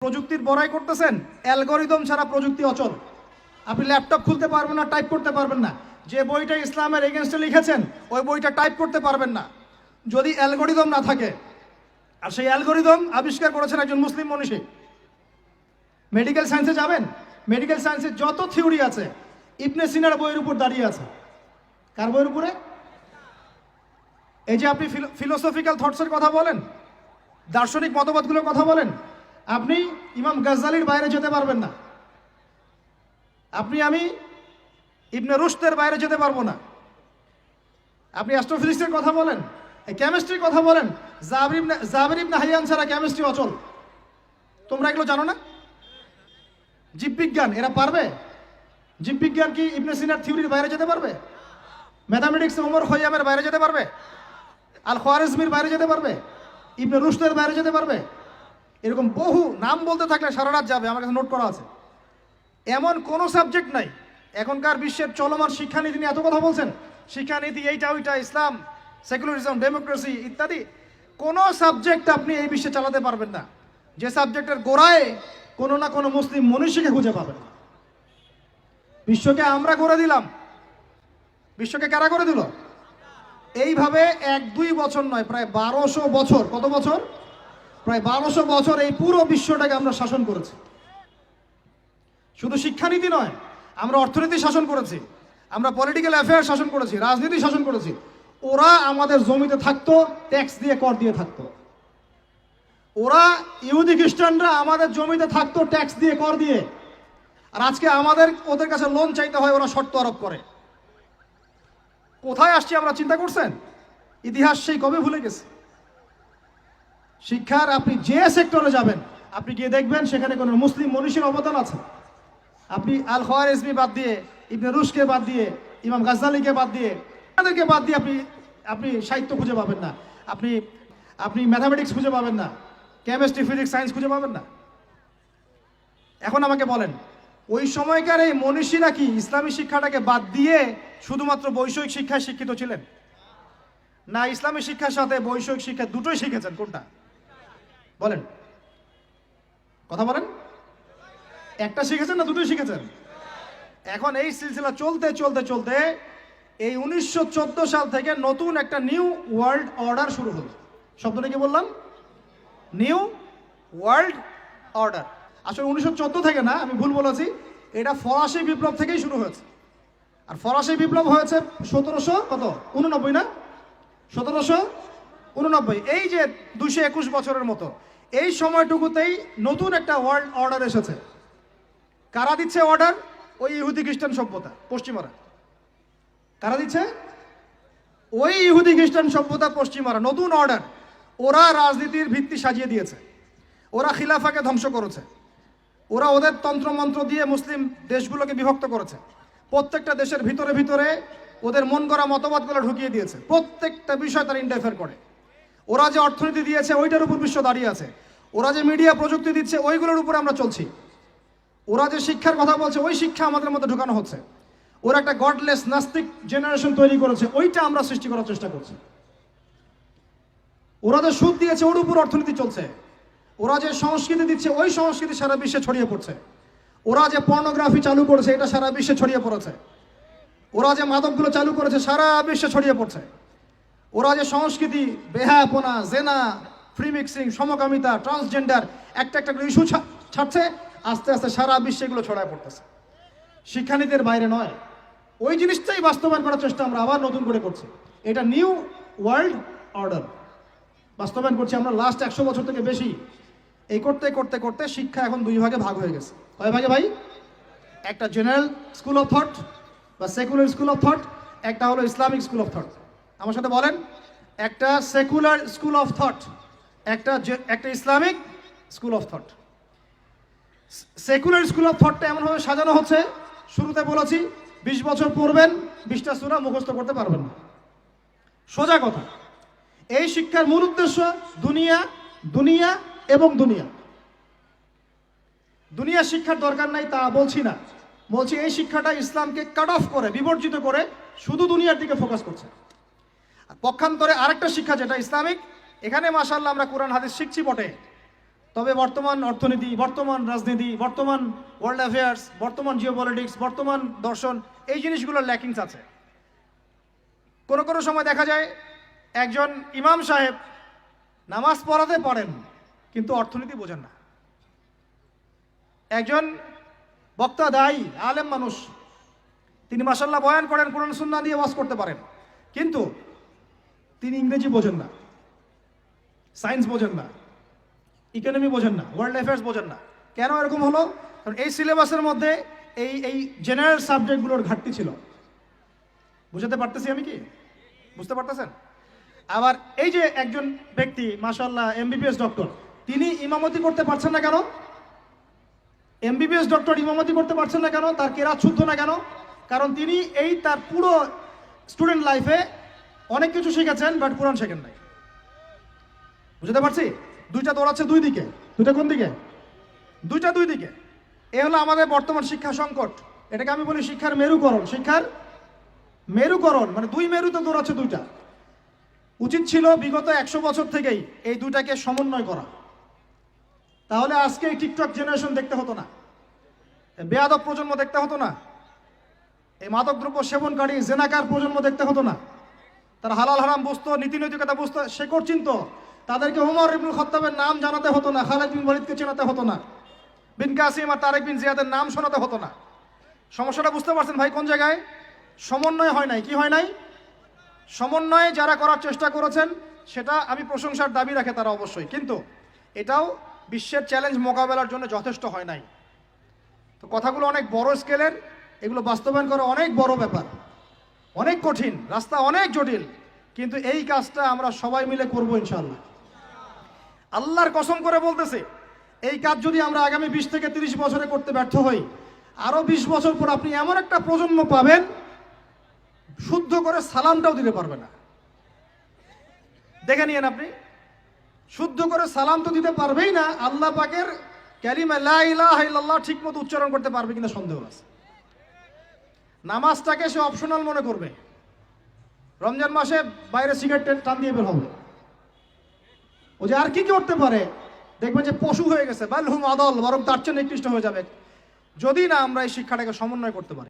প্রযুক্তির বড়াই করতেছেন, অ্যালগরিদম ছাড়া প্রযুক্তি অচল। আপনি ল্যাপটপ খুলতে পারবেন না, টাইপ করতে পারবেন না। যে বইটা ইসলামের এগেনস্টে লিখেছেন ওই বইটা টাইপ করতে পারবেন না যদি অ্যালগরিদম না থাকে। আর সেই অ্যালগরিদম আবিষ্কার করেছেন একজন মুসলিম মনীষী। মেডিকেল সায়েন্সে যাবেন, মেডিকেল সায়েন্সের যত থিওরি আছে ইবনে সিনার বইয়ের উপর দাঁড়িয়ে আছে। কার বইয়ের উপরে? এই যে আপনি ফিলোসফিক্যাল থটসের কথা বলেন, দার্শনিক মতবাদগুলোর কথা বলেন, আপনি ইমাম গাজ্জালির বাইরে যেতে পারবেন না। আমি ইবনে রুশদের বাইরে যেতে পারবো না। আপনি অ্যাস্ট্রোফিজিক্সের কথা বলেন, কেমিস্ট্রির কথা বলেন, জাবির ইবনে হাইয়ান ছাড়া কেমিস্ট্রি অচল। তোমরা এগুলো জানো না? জীববিজ্ঞান এরা পারবে? জীববিজ্ঞান কি ইবনে সিনার থিওরির বাইরে যেতে পারবে? ম্যাথামেটিক্স ওমর খৈয়ামের বাইরে যেতে পারবে? আল খোয়ারিজমির বাইরে যেতে পারবে? ইবনে রুশদের বাইরে যেতে পারবে? এরকম বহু নাম বলতে থাকলে সারা রাত যাবে, আমার কাছে নোট করা আছে। এমন কোনো সাবজেক্ট নাই। এখনকার বিশ্বের চলমান শিক্ষানীতি নিয়ে এত কথা বলছেন, শিক্ষানীতি এইটা ওইটা, ইসলাম, সেকুলারিজম, ডেমোক্রেসি ইত্যাদি। কোনো সাবজেক্ট আপনি এই বিশ্বে চালাতে পারবেন না যে সাবজেক্টের গোড়ায় কোনো না কোনো মুসলিম মনীষীকে খুঁজে পাবেন না। বিশ্বকে আমরা করে দিলাম, বিশ্বকে কারা করে দিল? এইভাবে 1-2 বছর নয়, প্রায় 1200 বছর। কত বছর? প্রায় 1200 বছর এই পুরো বিশ্বটাকে আমরা শাসন করেছি। শুধু শিক্ষানীতি নয়, আমরা অর্থনীতি শাসন করেছি, আমরা পলিটিক্যাল অ্যাফেয়ার শাসন করেছি, রাজনীতি শাসন করেছি। ওরা আমাদের জমিতে থাকতো, ট্যাক্স দিয়ে, কর দিয়ে থাকতো। ওরা ইহুদি খ্রিস্টানরা আমাদের জমিতে থাকতো ট্যাক্স দিয়ে, কর দিয়ে। আর আজকে আমাদের ওদের কাছে লোন চাইতে হয়, ওরা শর্ত আরোপ করে। কোথায় আসছি আমরা চিন্তা করছেন? ইতিহাস সেই কবে ভুলে গেছে। শিক্ষার আপনি যে সেক্টরে যাবেন, আপনি গিয়ে দেখবেন সেখানে কোনো মুসলিম মনীষীর অবদান আছে। আপনি আল খোয়ারিজমি বাদ দিয়ে, ইবনে রুশকে বাদ দিয়ে, ইমাম গাজ্জালিকে বাদ দিয়ে, তাদেরকে বাদ দিয়ে আপনি সাহিত্য খুঁজে পাবেন না, আপনি ম্যাথামেটিক্স খুঁজে পাবেন না, কেমিস্ট্রি, ফিজিক্স, সায়েন্স খুঁজে পাবেন না। এখন আমাকে বলেন, ওই সময়কার এই মনীষীরা কি ইসলামী শিক্ষাটাকে বাদ দিয়ে শুধুমাত্র বৈষয়িক শিক্ষায় শিক্ষিত ছিলেন? না, ইসলামী শিক্ষার সাথে বৈষয়িক শিক্ষা দুটোই শিখেছেন? কোনটা বলেন? কথা বলেন। একটা শিখেছেন না দুটোই শিখেছেন? এখন এই সিলসিলা চলতে চলতে চলতে এই 1914 সাল থেকে নতুন একটা নিউ ওয়ার্ল্ড অর্ডার শুরু হলো। শব্দটা কি বললাম? New world order. আসলে 1914 থেকে না, আমি ভুল বলেছি, এটা ফরাসি বিপ্লব থেকেই শুরু হয়েছে। আর ফরাসি বিপ্লব হয়েছে 1789 না, 1789। এই যে 221 বছরের মতো এই সময়টুকুতেই নতুন একটা ওয়ার্ল্ড অর্ডার এসেছে। কারা দিচ্ছে অর্ডার? ওই ইহুদি খ্রিস্টান সভ্যতা, পশ্চিমারা। কারা দিচ্ছে? ওই ইহুদি খ্রিস্টান সভ্যতা, পশ্চিমারা। নতুন অর্ডার। ওরা রাজনীতির ভিত্তি সাজিয়ে দিয়েছে, ওরা খিলাফাকে ধ্বংস করেছে, ওরা ওদের তন্ত্রমন্ত্র দিয়ে মুসলিম দেশগুলোকে বিভক্ত করেছে, প্রত্যেকটা দেশের ভিতরে ভিতরে ওদের মন করা মতবাদগুলো ঢুকিয়ে দিয়েছে, প্রত্যেকটা বিষয় তারা ইন্টারফেয়ার করে। ওরা যে অর্থনীতি দিয়েছে ওইটার উপর বিশ্ব দাঁড়িয়ে আছে, ওরা যে মিডিয়া প্রযুক্তি দিচ্ছে ওইগুলোর উপরে আমরা চলছি, ওরা যে শিক্ষার কথা বলছে ওই শিক্ষা আমাদের মধ্যে ঢুকানো হচ্ছে। ওরা একটা গডলেস নাস্তিক জেনারেশন তৈরি করেছে, ওইটা আমরা সৃষ্টি করার চেষ্টা করছি। ওরা যে সুদ দিয়েছে ওর উপর অর্থনীতি চলছে, ওরা যে সংস্কৃতি দিচ্ছে ওই সংস্কৃতি সারা বিশ্বে ছড়িয়ে পড়ছে, ওরা যে পর্নোগ্রাফি চালু করেছে এটা সারা বিশ্বে ছড়িয়ে পড়েছে, ওরা যে মাদকগুলো চালু করেছে সারা বিশ্বে ছড়িয়ে পড়ছে, ওরা যে সংস্কৃতি, বেহায়াপনা, জেনা, ফ্রি মিক্সিং, সমকামিতা, ট্রান্সজেন্ডার একটা একটা ইস্যু ছাড়ছে, আস্তে আস্তে সারা বিশ্বে এগুলো ছড়ায় পড়তেছে। শিক্ষানীতির বাইরে নয়, ওই জিনিসটাই বাস্তবায়ন করার চেষ্টা আমরা আবার নতুন করে করছি। এটা নিউ ওয়ার্ল্ড অর্ডার বাস্তবায়ন করছি আমরা লাস্ট 100 বছর থেকে বেশি। এই করতে করতে করতে শিক্ষা এখন 2 ভাগে ভাগ হয়ে গেছে। কয় ভাগে ভাই? একটা জেনারেল স্কুল অফ থট বা সেকুলার স্কুল অফ থট, একটা হলো ইসলামিক স্কুল অফ থট। আমার সাথে বলেন, একটা সেকুলার স্কুল অফ থট, একটা Islamic school of thought. Secular school of থটটা এমনভাবে সাজানো হচ্ছে, শুরুতে বলেছি 20 বছর পড়বেন 20টা সূরা মুখস্থ করতে পারবেন না। সোজা কথা, এই শিক্ষার মূল উদ্দেশ্য দুনিয়া, দুনিয়া এবং দুনিয়া। দুনিয়া শিক্ষার দরকার নাই তা বলছি না, বলছি এই শিক্ষাটা ইসলামকে কাট অফ করে, বিবর্জিত করে শুধু দুনিয়ার দিকে ফোকাস করছে। পক্ষান্তরে আরেকটা শিক্ষা যেটা ইসলামিক, এখানে মাশাআল্লাহ আমরা কোরআন হাদিস শিখছি বটে, তবে বর্তমান অর্থনীতি, বর্তমান রাজনীতি, বর্তমান ওয়ার্ল্ড অ্যাফেয়ার্স, বর্তমান জিওপলিটিক্স, বর্তমান দর্শন, এই জিনিসগুলোর ল্যাকিংস আছে। কোনো কোনো সময় দেখা যায় একজন ইমাম সাহেব নামাজ পড়াতে পারেন কিন্তু অর্থনীতি বোঝেন না। একজন বক্তা দায়ী আলেম মানুষ, তিনি মাশাআল্লাহ বয়ান করেন, কোরআন সুন্নাহ দিয়ে ওয়াজ করতে পারেন, কিন্তু তিনি ইংরেজি বোঝেন না, সায়েন্স বোঝেন না, ইকোনমি বোঝেন না, ওয়ার্ল্ড অ্যাফেয়ার্স বোঝেন না। কেন এরকম হলো? কারণ এই সিলেবাসের মধ্যে এই জেনারেল সাবজেক্টগুলোর ঘাটতি ছিল। বুঝাতে পারতেছি আমি কি? বুঝতে পারতেছেন? আবার এই যে একজন ব্যক্তি মাশাআল্লাহ এমবিবিএস ডক্টর, তিনি ইমামতি করতে পারছেন না কেন? এমবিবিএস ডক্টর ইমামতি করতে পারছেন না কেন? তার কেরাত শুদ্ধ না কেন? কারণ তিনি তার পুরো স্টুডেন্ট লাইফে অনেক কিছু শিখেছেন, বাট কোরআন শেখেন নাই। বুঝতে পারছি? দুইটা দৌড়াচ্ছে দুই দিকে। দুইটা কোন দিকে? দুইটা দুই দিকে। এ হলো আমাদের বর্তমান শিক্ষা সংকট। এটাকে আমি বলি শিক্ষার মেরুকরণ। শিক্ষার মেরুকরণ মানে দুই মেরুতে দৌড়াচ্ছে দুইটা। উচিত ছিল বিগত 100 বছর থেকেই এই দুইটাকে সমন্বয় করা। তাহলে আজকে এই টিকটক জেনারেশন দেখতে হতো না, বেয়াদব প্রজন্ম দেখতে হতো না, এই মাদকদ্রব্য সেবনকারী জেনাকার প্রজন্ম দেখতে হতো না। তারা হালাল হারাম বুঝতো, নীতি নৈতিকতা বুঝতো, শেকড় চিনতো। তাদেরকে ওমর ইবনুল খাত্তাবের নাম জানাতে হতো না, খালিদ বিন ওয়ালিদকে চেনাতে হতো না, বিন কাসিম আর তারেক বিন জিয়াদের নাম শোনাতে হতো না। সমস্যাটা বুঝতে পারছেন ভাই? কোন জায়গায় সমন্বয় হয় নাই? কি হয় নাই? সমন্বয়ে যারা করার চেষ্টা করেছেন সেটা আমি প্রশংসার দাবি রাখে তারা অবশ্যই, কিন্তু এটাও বিশ্বের চ্যালেঞ্জ মোকাবেলার জন্য যথেষ্ট হয় নাই। তো কথাগুলো অনেক বড় স্কেলের, এগুলো বাস্তবায়ন করা অনেক বড় ব্যাপার, অনেক কঠিন, রাস্তা অনেক জটিল, কিন্তু এই কাজটা আমরা সবাই মিলে করবো ইনশাআল্লাহ। আল্লাহর কসম করে বলতেছে, এই কাজ যদি আমরা আগামী 20 থেকে 30 বছরে করতে ব্যর্থ হই, আরো 20 বছর পর আপনি এমন একটা প্রজন্ম পাবেন শুদ্ধ করে সালামটাও দিতে পারবে না। দেখে নিয়েন আপনি, শুদ্ধ করে সালাম তো দিতে পারবেই না, আল্লাহ পাকের কালিমা লা ইলাহা ইল্লাল্লাহ ঠিকমতো উচ্চারণ করতে পারবে কিনা সন্দেহ আছে। নামাজটাকে সে অপশনাল মনে করবে। রমজান মাসে বাইরে সিগারেট টান দিয়ে বের হবে, ও যে আর কি করতে পারে, দেখবেন যে পশু হয়ে গেছে, বাল হুম আদল, বরং তার চেয়ে নিকৃষ্ট হয়ে যাবে, যদি না আমরা এই শিক্ষাটাকে সমন্বয় করতে পারি।